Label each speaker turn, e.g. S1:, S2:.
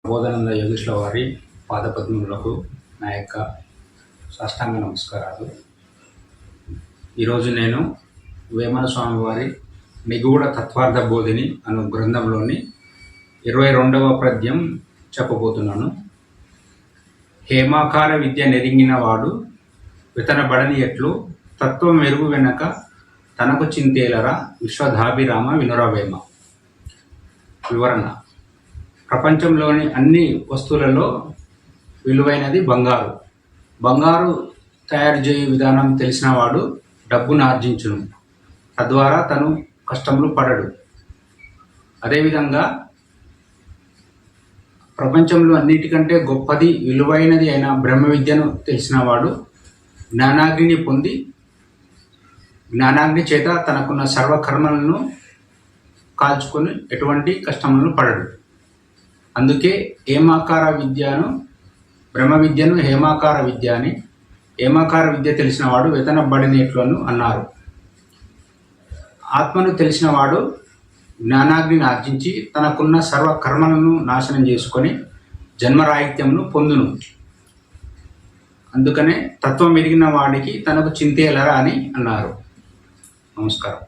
S1: బోధానంద యోగేశ్వర వారి పాదపద్మములకు నా యొక్క సాష్టాంగ నమస్కారాలు. ఈరోజు నేను వేమన స్వామి వారి నిగూఢ తత్వార్థ బోధిని అను గ్రంథంలోని 22వ పద్యం చెప్పబోతున్నాను. హేమాకార విద్య నెరింగిన వాడు వితనబడని ఎట్లు తత్వం మెరుగు వెనక తనకు చింతేలరా విశ్వధాభిరామ వినురవేమ. వివరణ: ప్రపంచంలోని అన్ని వస్తువులలో విలువైనది బంగారు. బంగారు తయారు చేయు విధానం తెలిసిన వాడు డబ్బును ఆర్జించును, తద్వారా తను కష్టములు పడడు. అదేవిధంగా ప్రపంచంలో అన్నిటికంటే గొప్పది విలువైనది అయిన బ్రహ్మ విద్యను తెలిసిన వాడు జ్ఞానాగ్నిని పొంది జ్ఞానాగ్ని చేత తనకున్న సర్వకర్మలను కాల్చుకొని ఎటువంటి కష్టములను పడడు. అందుకే హేమాకార విద్యను బ్రహ్మ విద్యను హేమాకార విద్య అని, హేమాకార విద్య తెలిసిన వాడు వెతనబడినట్లను అన్నారు. ఆత్మను తెలిసిన వాడు జ్ఞానాగ్నిని ఆర్జించి తనకున్న సర్వకర్మలను నాశనం చేసుకొని జన్మరాహిత్యమును పొందును. అందుకనే తత్వం ఎరిగిన వాడికి తనకు చింతేలరా అని అన్నారు. నమస్కారం.